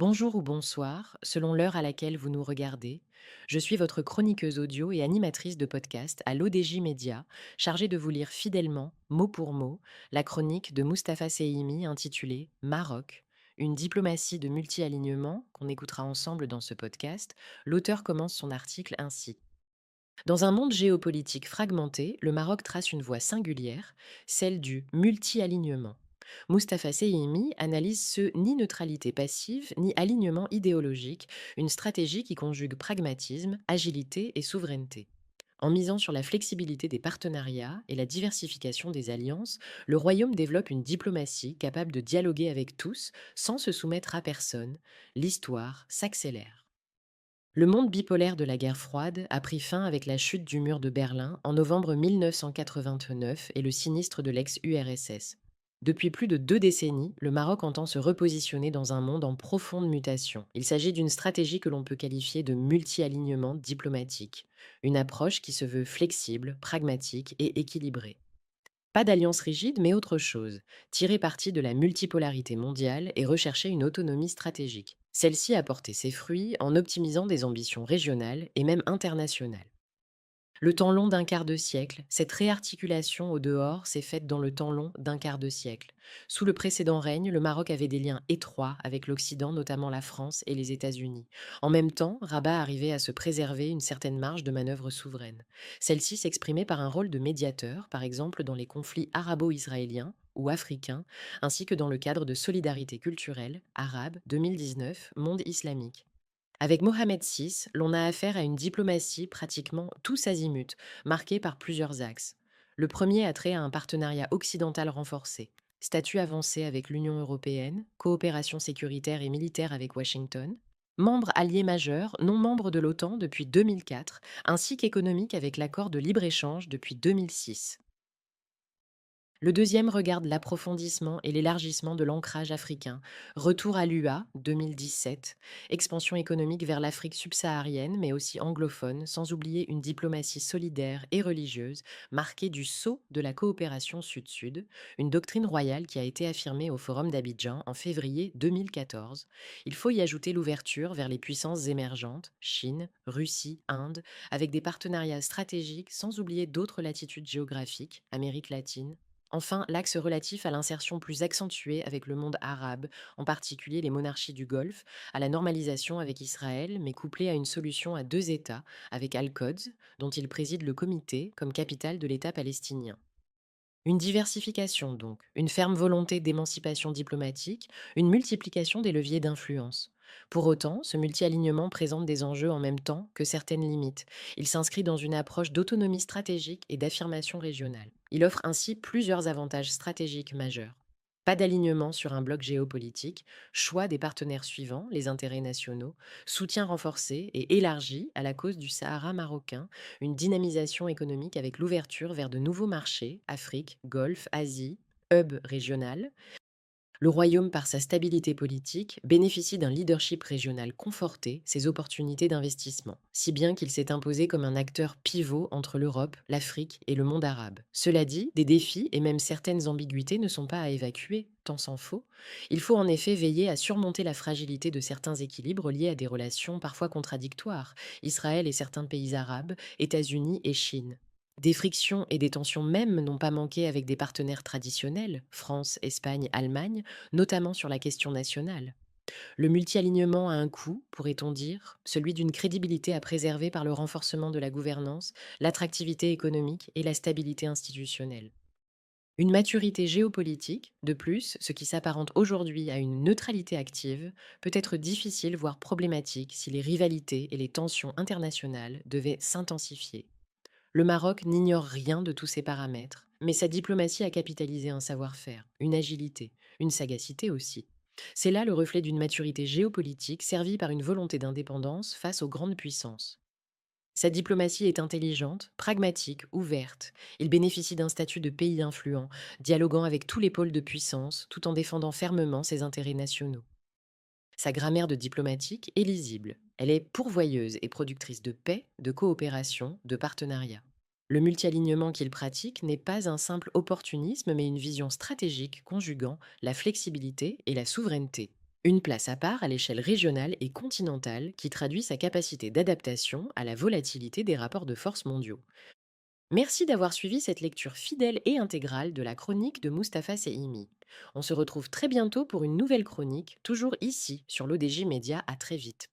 Bonjour ou bonsoir, selon l'heure à laquelle vous nous regardez. Je suis votre chroniqueuse audio et animatrice de podcast à l'ODJ Média, chargée de vous lire fidèlement, mot pour mot, la chronique de Mustapha Sehimi intitulée Maroc, une diplomatie de multi-alignement qu'on écoutera ensemble dans ce podcast. L'auteur commence son article ainsi. Dans un monde géopolitique fragmenté, le Maroc trace une voie singulière, celle du multi-alignement. Mustapha Sehimi analyse ce ni neutralité passive, ni alignement idéologique, une stratégie qui conjugue pragmatisme, agilité et souveraineté. En misant sur la flexibilité des partenariats et la diversification des alliances, le royaume développe une diplomatie capable de dialoguer avec tous sans se soumettre à personne. L'histoire s'accélère. Le monde bipolaire de la guerre froide a pris fin avec la chute du mur de Berlin en novembre 1989 et le sinistre de l'ex-URSS. Depuis plus de 2 décennies, le Maroc entend se repositionner dans un monde en profonde mutation. Il s'agit d'une stratégie que l'on peut qualifier de multi-alignement diplomatique, une approche qui se veut flexible, pragmatique et équilibrée. Pas d'alliance rigide, mais autre chose. Tirer parti de la multipolarité mondiale et rechercher une autonomie stratégique. Celle-ci a porté ses fruits en optimisant des ambitions régionales et même internationales. Le temps long d'un quart de siècle, cette réarticulation au dehors s'est faite dans le temps long d'un quart de siècle. Sous le précédent règne, le Maroc avait des liens étroits avec l'Occident, notamment la France et les États-Unis. En même temps, Rabat arrivait à se préserver une certaine marge de manœuvre souveraine. Celle-ci s'exprimait par un rôle de médiateur, par exemple dans les conflits arabo-israéliens ou africains, ainsi que dans le cadre de solidarité culturelle, arabe 2019, monde islamique. Avec Mohamed VI, l'on a affaire à une diplomatie pratiquement tous azimuts, marquée par plusieurs axes. Le premier a trait à un partenariat occidental renforcé, statut avancé avec l'Union européenne, coopération sécuritaire et militaire avec Washington, membre allié majeur, non membre de l'OTAN depuis 2004, ainsi qu'économique avec l'accord de libre-échange depuis 2006. Le deuxième regarde l'approfondissement et l'élargissement de l'ancrage africain. Retour à l'UA 2017, expansion économique vers l'Afrique subsaharienne mais aussi anglophone, sans oublier une diplomatie solidaire et religieuse marquée du sceau de la coopération sud-sud, une doctrine royale qui a été affirmée au Forum d'Abidjan en février 2014. Il faut y ajouter l'ouverture vers les puissances émergentes, Chine, Russie, Inde, avec des partenariats stratégiques sans oublier d'autres latitudes géographiques, Amérique latine. Enfin, l'axe relatif à l'insertion plus accentuée avec le monde arabe, en particulier les monarchies du Golfe, à la normalisation avec Israël, mais couplé à une solution à deux États, avec Al-Quds, dont il préside le comité comme capitale de l'État palestinien. Une diversification donc, une ferme volonté d'émancipation diplomatique, une multiplication des leviers d'influence. Pour autant, ce multi-alignement présente des enjeux en même temps que certaines limites. Il s'inscrit dans une approche d'autonomie stratégique et d'affirmation régionale. Il offre ainsi plusieurs avantages stratégiques majeurs. Pas d'alignement sur un bloc géopolitique, choix des partenaires suivants, les intérêts nationaux, soutien renforcé et élargi à la cause du Sahara marocain, une dynamisation économique avec l'ouverture vers de nouveaux marchés, Afrique, Golfe, Asie, hub régional. Le royaume, par sa stabilité politique, bénéficie d'un leadership régional conforté, ses opportunités d'investissement, si bien qu'il s'est imposé comme un acteur pivot entre l'Europe, l'Afrique et le monde arabe. Cela dit, des défis et même certaines ambiguïtés ne sont pas à évacuer, tant s'en faut. Il faut en effet veiller à surmonter la fragilité de certains équilibres liés à des relations parfois contradictoires, Israël et certains pays arabes, États-Unis et Chine. Des frictions et des tensions même n'ont pas manqué avec des partenaires traditionnels, France, Espagne, Allemagne, notamment sur la question nationale. Le multi-alignement a un coût, pourrait-on dire, celui d'une crédibilité à préserver par le renforcement de la gouvernance, l'attractivité économique et la stabilité institutionnelle. Une maturité géopolitique, de plus, ce qui s'apparente aujourd'hui à une neutralité active, peut être difficile, voire problématique, si les rivalités et les tensions internationales devaient s'intensifier. Le Maroc n'ignore rien de tous ces paramètres, mais sa diplomatie a capitalisé un savoir-faire, une agilité, une sagacité aussi. C'est là le reflet d'une maturité géopolitique servie par une volonté d'indépendance face aux grandes puissances. Sa diplomatie est intelligente, pragmatique, ouverte. Il bénéficie d'un statut de pays influent, dialoguant avec tous les pôles de puissance, tout en défendant fermement ses intérêts nationaux. Sa grammaire de diplomatique est lisible. Elle est pourvoyeuse et productrice de paix, de coopération, de partenariat. Le multi-alignement qu'il pratique n'est pas un simple opportunisme, mais une vision stratégique conjuguant la flexibilité et la souveraineté. Une place à part à l'échelle régionale et continentale qui traduit sa capacité d'adaptation à la volatilité des rapports de force mondiaux. Merci d'avoir suivi cette lecture fidèle et intégrale de la chronique de Mustapha Sehimi. On se retrouve très bientôt pour une nouvelle chronique, toujours ici sur l'ODJ Média. À très vite.